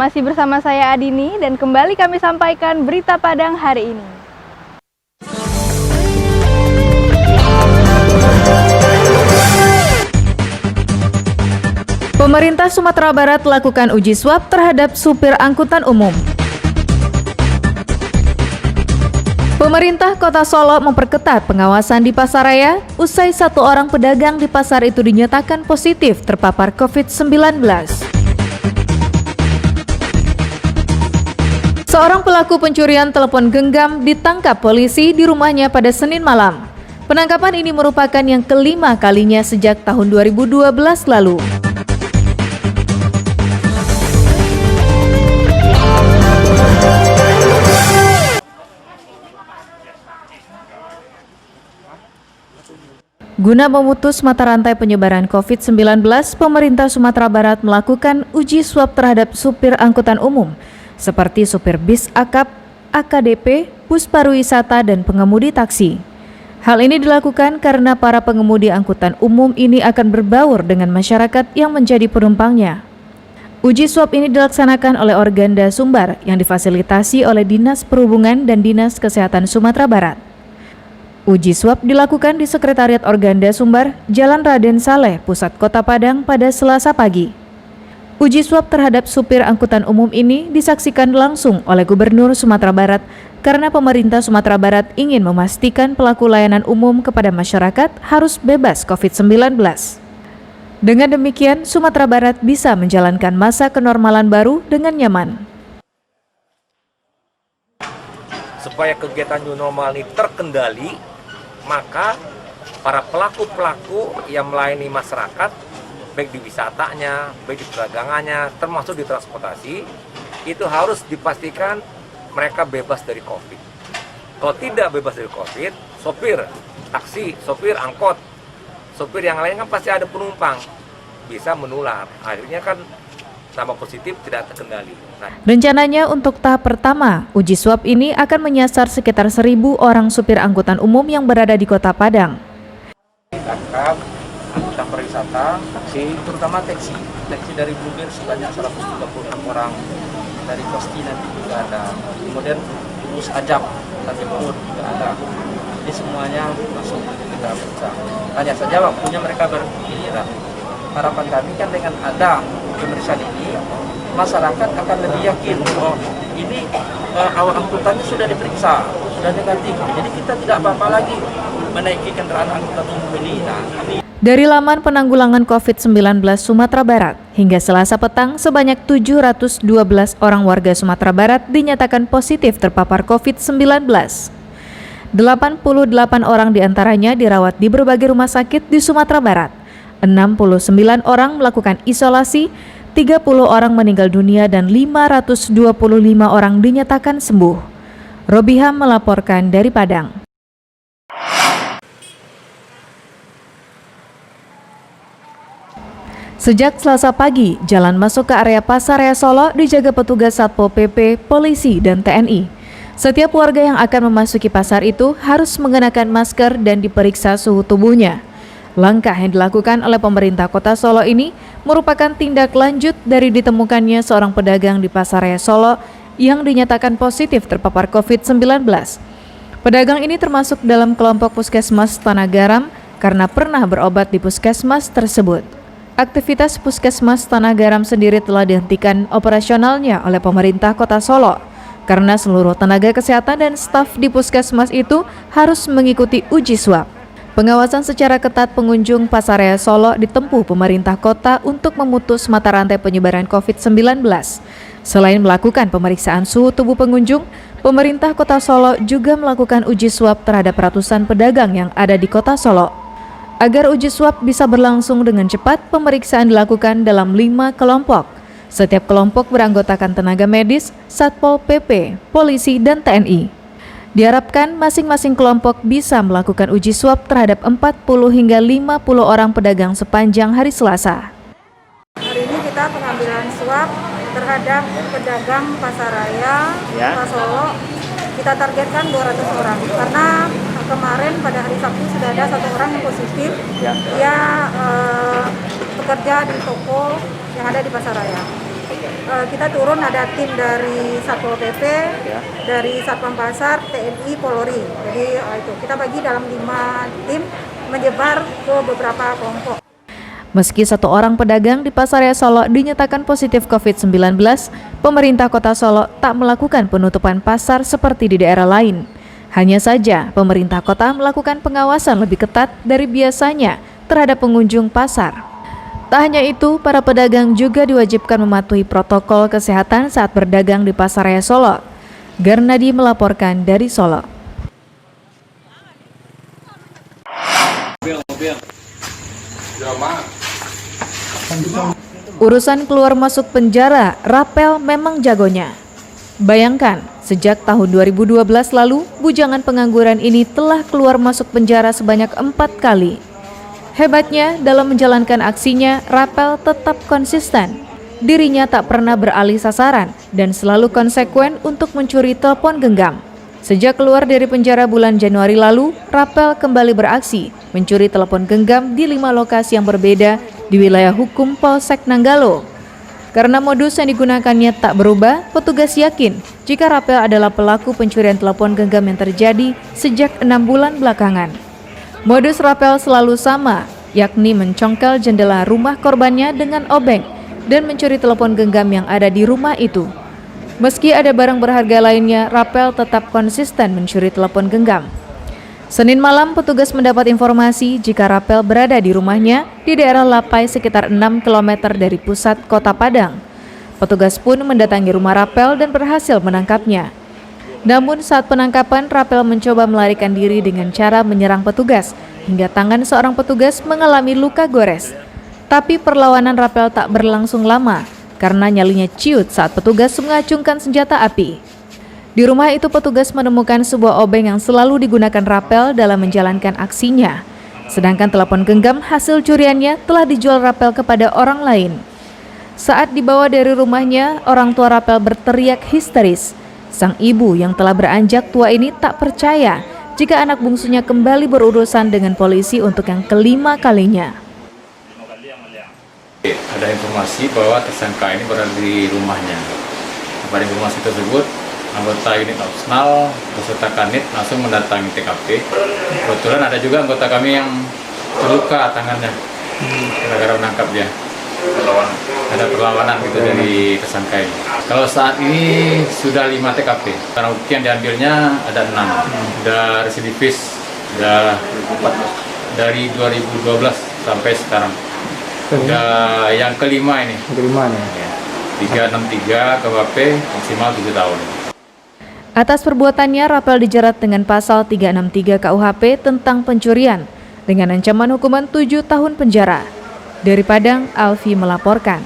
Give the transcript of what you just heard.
Masih bersama saya Adini dan kembali kami sampaikan berita Padang hari ini. Pemerintah Sumatera Barat lakukan uji swab terhadap supir angkutan umum. Pemerintah Kota Solo memperketat pengawasan di pasaraya usai satu orang pedagang di pasar itu dinyatakan positif terpapar COVID-19. Seorang pelaku pencurian telepon genggam ditangkap polisi di rumahnya pada Senin malam. Penangkapan ini merupakan yang kelima kalinya sejak tahun 2012 lalu. Guna memutus mata rantai penyebaran COVID-19, pemerintah Sumatera Barat melakukan uji swab terhadap supir angkutan umum, seperti supir bis akap, AKDP, bus pariwisata, dan pengemudi taksi. Hal ini dilakukan karena para pengemudi angkutan umum ini akan berbaur dengan masyarakat yang menjadi penumpangnya. Uji swab ini dilaksanakan oleh Organda Sumbar yang difasilitasi oleh Dinas Perhubungan dan Dinas Kesehatan Sumatera Barat. Uji swab dilakukan di Sekretariat Organda Sumbar, Jalan Raden Saleh, Pusat Kota Padang pada Selasa pagi. Uji swab terhadap supir angkutan umum ini disaksikan langsung oleh Gubernur Sumatera Barat karena pemerintah Sumatera Barat ingin memastikan pelaku layanan umum kepada masyarakat harus bebas COVID-19. Dengan demikian, Sumatera Barat bisa menjalankan masa kenormalan baru dengan nyaman. Supaya kegiatan new normal ini terkendali, maka para pelaku-pelaku yang melayani masyarakat, baik di wisatanya, baik di perdagangannya, termasuk di transportasi, itu harus dipastikan mereka bebas dari COVID. Kalau tidak bebas dari COVID, sopir taksi, sopir angkot, sopir yang lain kan pasti ada penumpang, bisa menular. Akhirnya kan tambah positif, tidak terkendali. Rencananya untuk tahap pertama, uji swab ini akan menyasar sekitar 1.000 orang supir angkutan umum yang berada di Kota Padang. Angkap, angkutan pariwisata, taksi, terutama taksi dari Bluebird sebanyak 136 orang, dari Kosti nanti juga ada, kemudian bus Ajab, Tanjung Pur juga ada. Jadi semuanya masuk kita periksa. Hanya saja waktunya mereka bergiliran. Harapan kami kan dengan ada pemeriksaan ini, masyarakat akan lebih yakin bahwa ini awak angkutannya sudah diperiksa, sudah negatif. Jadi kita tidak apa-apa lagi menaiki kendaraan angkutan umum ini. Dari laman penanggulangan COVID-19 Sumatera Barat, hingga Selasa petang sebanyak 712 orang warga Sumatera Barat dinyatakan positif terpapar COVID-19. 88 orang diantaranya dirawat di berbagai rumah sakit di Sumatera Barat. 69 orang melakukan isolasi, 30 orang meninggal dunia dan 525 orang dinyatakan sembuh. Robiham melaporkan dari Padang. Sejak Selasa pagi, jalan masuk ke area Pasaraya Solo dijaga petugas Satpol PP, polisi, dan TNI. Setiap warga yang akan memasuki pasar itu harus mengenakan masker dan diperiksa suhu tubuhnya. Langkah yang dilakukan oleh pemerintah Kota Solo ini merupakan tindak lanjut dari ditemukannya seorang pedagang di Pasaraya Solo yang dinyatakan positif terpapar COVID-19. Pedagang ini termasuk dalam kelompok Puskesmas Tanah Garam karena pernah berobat di puskesmas tersebut. Aktivitas Puskesmas Tanah Garam sendiri telah dihentikan operasionalnya oleh pemerintah Kota Solo karena seluruh tenaga kesehatan dan staf di puskesmas itu harus mengikuti uji swab. Pengawasan secara ketat pengunjung Pasaraya Solo ditempuh pemerintah kota untuk memutus mata rantai penyebaran COVID-19. Selain melakukan pemeriksaan suhu tubuh pengunjung, pemerintah Kota Solo juga melakukan uji swab terhadap ratusan pedagang yang ada di Kota Solo. Agar uji swab bisa berlangsung dengan cepat, pemeriksaan dilakukan dalam 5 kelompok. Setiap kelompok beranggotakan tenaga medis, Satpol PP, polisi, dan TNI. Diharapkan masing-masing kelompok bisa melakukan uji swab terhadap 40 hingga 50 orang pedagang sepanjang hari Selasa. Hari ini kita pengambilan swab terhadap pedagang pasaraya Kota Solo. Kita targetkan 200 orang karena kemarin pada hari Sabtu sudah ada 1 orang yang positif. Dia bekerja di toko yang ada di pasaraya. kita turun ada tim dari Satpol PP, dari Satpam Pasar, TNI, Polri. Jadi itu kita bagi dalam 5 tim menyebar ke beberapa kelompok. Meski 1 orang pedagang di Pasaraya Solo dinyatakan positif COVID-19, pemerintah Kota Solo tak melakukan penutupan pasar seperti di daerah lain. Hanya saja, pemerintah kota melakukan pengawasan lebih ketat dari biasanya terhadap pengunjung pasar. Tak hanya itu, para pedagang juga diwajibkan mematuhi protokol kesehatan saat berdagang di Pasaraya Solo. Garnadi melaporkan dari Solo. Urusan keluar masuk penjara, Rapel memang jagonya. Bayangkan, sejak tahun 2012 lalu, bujangan pengangguran ini telah keluar masuk penjara sebanyak 4 kali. Hebatnya, dalam menjalankan aksinya, Rapel tetap konsisten. Dirinya tak pernah beralih sasaran dan selalu konsekuen untuk mencuri telepon genggam. Sejak keluar dari penjara bulan Januari lalu, Rapel kembali beraksi, mencuri telepon genggam di 5 lokasi yang berbeda di wilayah hukum Polsek Nanggalo. Karena modus yang digunakannya tak berubah, petugas yakin jika Rapel adalah pelaku pencurian telepon genggam yang terjadi sejak 6 bulan belakangan. Modus Rapel selalu sama, yakni mencongkel jendela rumah korbannya dengan obeng dan mencuri telepon genggam yang ada di rumah itu. Meski ada barang berharga lainnya, Rapel tetap konsisten mencuri telepon genggam. Senin malam, petugas mendapat informasi jika Rapel berada di rumahnya di daerah Lapai sekitar 6 km dari pusat kota Padang. Petugas pun mendatangi rumah Rapel dan berhasil menangkapnya. Namun saat penangkapan, Rapel mencoba melarikan diri dengan cara menyerang petugas, hingga tangan seorang petugas mengalami luka gores. Tapi perlawanan Rapel tak berlangsung lama, karena nyalinya ciut saat petugas mengacungkan senjata api. Di rumah itu petugas menemukan sebuah obeng yang selalu digunakan Rapel dalam menjalankan aksinya. Sedangkan telepon genggam hasil curiannya telah dijual Rapel kepada orang lain. Saat dibawa dari rumahnya, orang tua Rapel berteriak histeris. Sang ibu yang telah beranjak tua ini tak percaya jika anak bungsunya kembali berurusan dengan polisi untuk yang kelima kalinya. Ada informasi bahwa tersangka ini berada di rumahnya. Pada informasi tersebut, anggota unit opsional beserta kanit langsung mendatangi TKP. Kebetulan ada juga anggota kami yang terluka tangannya gara-gara menangkap dia. Ada perlawanan gitu dari tersangka ini. Kalau saat ini sudah 5 TKP. Karena bukti yang diambilnya ada 6. Sudah residivis, sudah 4 dari 2012 sampai sekarang. Sudah yang kelima ini. Kelima nih. 363 KUHP maksimal 7 tahun. Atas perbuatannya, Rapel dijerat dengan pasal 363 KUHP tentang pencurian dengan ancaman hukuman 7 tahun penjara. Dari Padang, Alfi melaporkan.